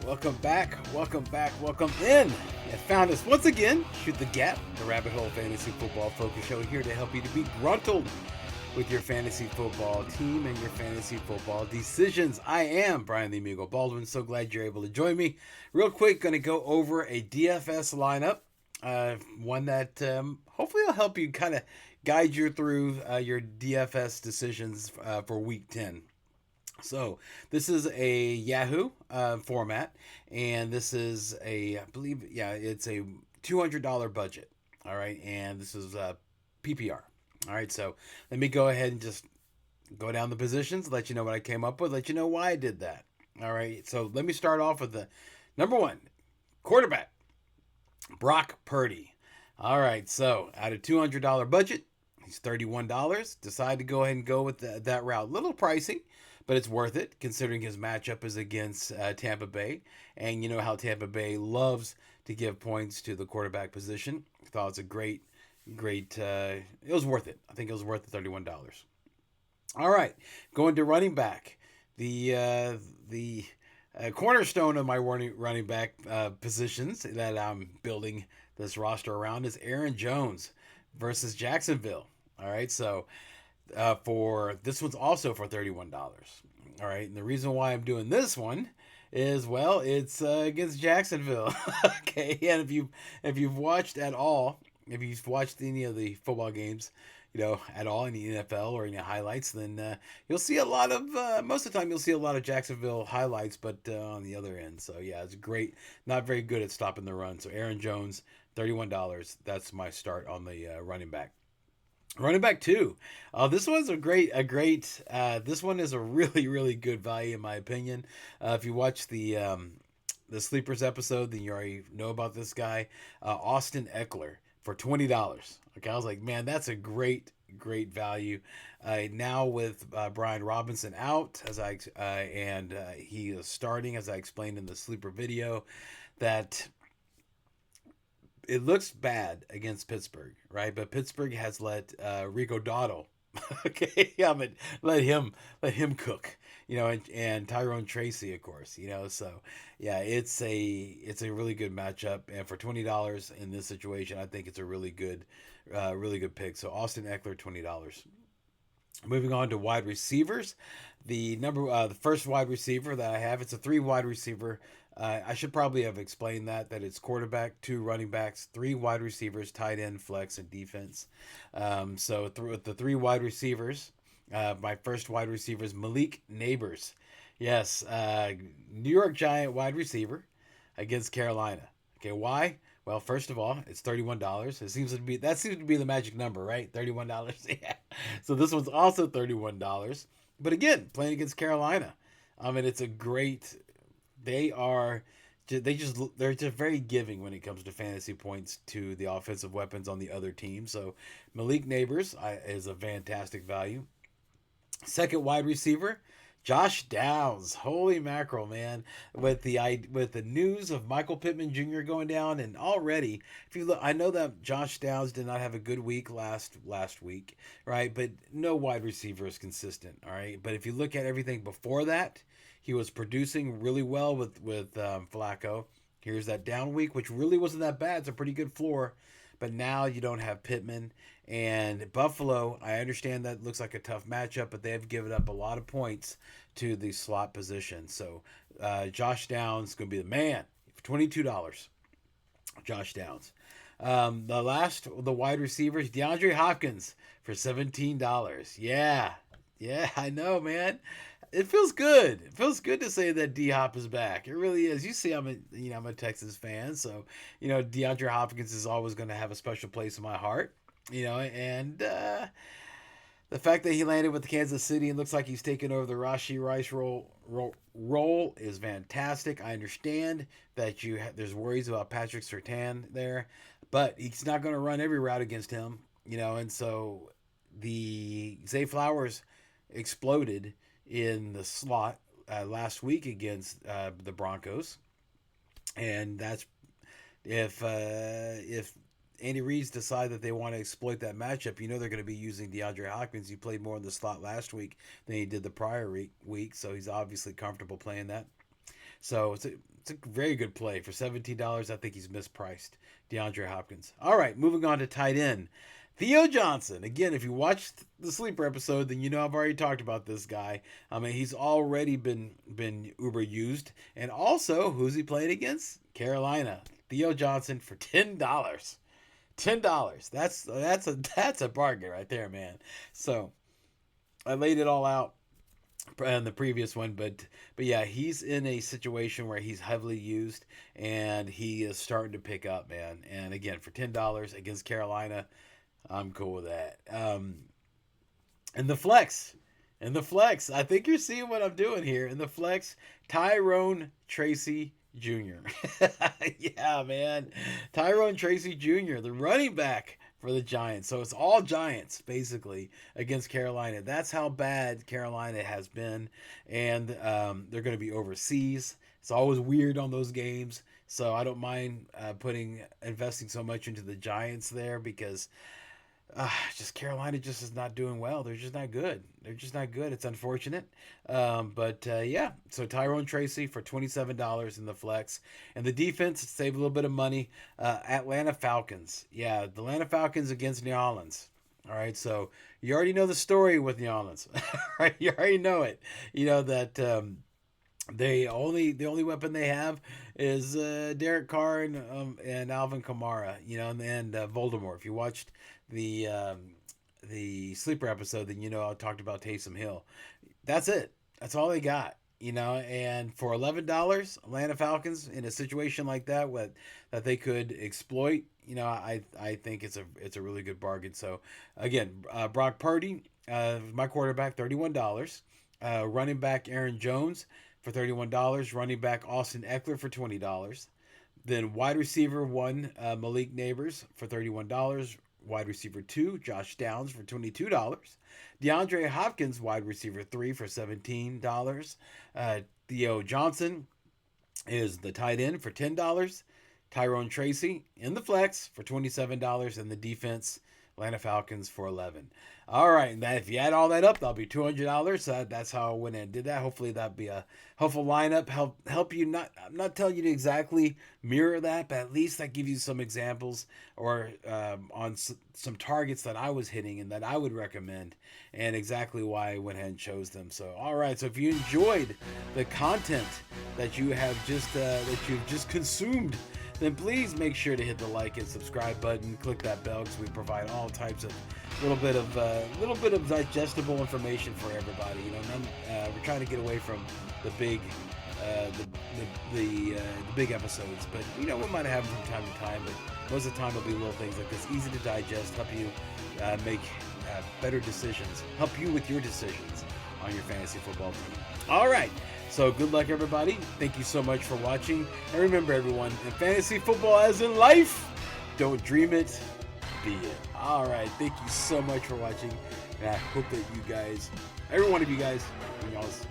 Welcome back, welcome in. You found us once again. Shoot the Gap, the Rabbit Hole Fantasy Football Focus Show, here to help you to be gruntled with your fantasy football team and your fantasy football decisions. I am Brian the Amigo Baldwin. So glad you're able to join me. Real quick, going to go over a DFS lineup, one that hopefully will help you kind of guide you through your DFS decisions for Week 10. So this is a Yahoo format, and this is I believe, it's a $200 budget. All right, and this is PPR. All right, so let me go ahead and just go down the positions, let you know what I came up with, let you know why I did that. All right, so let me start off with the number one quarterback, Brock Purdy. All right, so out of $200 budget, he's $31. Decided to go ahead and go with that route. Little pricey, but it's worth it considering his matchup is against Tampa Bay. And you know how Tampa Bay loves to give points to the quarterback position. I thought it was a great, it was worth it. I think it was worth the $31. All right, going to running back. The cornerstone of my running back positions that I'm building this roster around is Aaron Jones versus Jacksonville. All right, so for this one's also for $31. All right, and the reason why I'm doing this one is, well, it's against Jacksonville. Okay, and if you've watched at all, if you've watched any of the football games, at all in the NFL or any highlights, then you'll see a lot of, most of the time you'll see a lot of Jacksonville highlights, but on the other end. So yeah, it's great. Not very good at stopping the run. So Aaron Jones, $31. That's my start on the running back. Running back two. This one's a great. This one is a really, really good value in my opinion. If you watch the sleepers episode, then you already know about this guy, Austin Eckler, for $20. Okay, I was like, man, that's a great value. Now with Brian Robinson out, he is starting, as I explained in the sleeper video, that it looks bad against Pittsburgh, right? But Pittsburgh has let Rico Dotto, okay, but let him cook, and Tyrone Tracy, of course, So yeah, it's a really good matchup, and for $20 in this situation, I think it's a really good pick. So Austin Eckler, $20. Moving on to wide receivers, the first wide receiver that I have, it's a three wide receiver. I should probably have explained that it's quarterback, two running backs, three wide receivers, tight end, flex, and defense. With the three wide receivers, my first wide receiver is Malik Neighbors. Yes, New York Giant wide receiver against Carolina. Okay, why? Well, first of all, it's $31. That seems to be the magic number, right? $31. Yeah. So this one's also $31. But again, playing against Carolina, I mean, it's a great. They are. They're just very giving when it comes to fantasy points to the offensive weapons on the other team. So Malik Neighbors is a fantastic value. Second wide receiver, Josh Downs. Holy mackerel, man! With the news of Michael Pittman Jr. going down, and already, if you look, I know that Josh Downs did not have a good week last week, right? But no wide receiver is consistent, all right. But if you look at everything before that, he was producing really well with Flacco. Here's that down week, which really wasn't that bad. It's a pretty good floor. But now you don't have Pittman and Buffalo. I understand that looks like a tough matchup, but they have given up a lot of points to the slot position. So Josh Downs is going to be the man for $22. Josh Downs. The wide receivers, DeAndre Hopkins for $17. Yeah, I know, man. It feels good. It feels good to say that D Hop is back. It really is. You see, I'm a Texas fan, so DeAndre Hopkins is always going to have a special place in my heart. And the fact that he landed with Kansas City and looks like he's taken over the Rashi Rice role is fantastic. I understand that there's worries about Patrick Surtain there, but he's not going to run every route against him. And so the Zay Flowers exploded in the slot last week against the Broncos, and that's if Andy Reid's decide that they want to exploit that matchup, they're going to be using DeAndre Hopkins. He played more in the slot last week than he did the prior week, so he's obviously comfortable playing that. So it's a very good play for $17. I think he's mispriced. DeAndre Hopkins. All right, moving on to tight end. Theo Johnson. Again, if you watched the sleeper episode, then you know I've already talked about this guy. I mean, he's already been uber used. And also, who's he playing against? Carolina. Theo Johnson for $10. $10. That's a bargain right there, man. So I laid it all out in the previous one, but yeah, he's in a situation where he's heavily used and he is starting to pick up, man. And again, for $10 against Carolina, I'm cool with that. And the flex, I think you're seeing what I'm doing here. In the flex, Tyrone Tracy Jr. Yeah, man, Tyrone Tracy Jr., the running back for the Giants. So it's all Giants basically against Carolina. That's how bad Carolina has been, and they're going to be overseas. It's always weird on those games, so I don't mind investing so much into the Giants there because just Carolina just is not doing well. They're just not good. It's unfortunate. But yeah, so Tyrone Tracy for $27 in the flex. And the defense, save a little bit of money. Atlanta Falcons. Yeah, the Atlanta Falcons against New Orleans. All right, so you already know the story with New Orleans. Right? You already know it. You know that the only weapon they have is Derek Carr and Alvin Kamara, you know, and Voldemort. If you watched the sleeper episode, then you know I talked about Taysom Hill. That's it. That's all they got, you know. And for $11, Atlanta Falcons in a situation like that that they could exploit, you know, I think it's a really good bargain. So again, Brock Purdy, my quarterback, $31. Running back Aaron Jones for $31. Running back Austin Eckler for $20. Then wide receiver 1, Malik Neighbors for $31. Wide receiver 2, Josh Downs for $22. DeAndre Hopkins, wide receiver 3 for $17. Theo Johnson is the tight end for $10. Tyrone Tracy in the flex for $27. And the defense, Atlanta Falcons for $11. All right, and if you add all that up, that'll be $200. That's how I went and did that. Hopefully that'll be a helpful lineup. Help you I'm not telling you to exactly mirror that, but at least that gives you some examples or on some targets that I was hitting and that I would recommend, and exactly why I went ahead and chose them. So all right, so if you enjoyed the content that you have that you've just consumed, then please make sure to hit the like and subscribe button. Click that bell because we provide all types of little bit of digestible information for everybody. You know, we're trying to get away from the big the big episodes, but you know we might have them from time to time. But most of the time it'll be little things like this, easy to digest, help you make better decisions, help you with your decisions on your fantasy football team. All right. So good luck, everybody. Thank you so much for watching. And remember, everyone, in fantasy football as in life, don't dream it, be it. All right. Thank you so much for watching. And I hope that you guys, every one of you guys, bring y'all's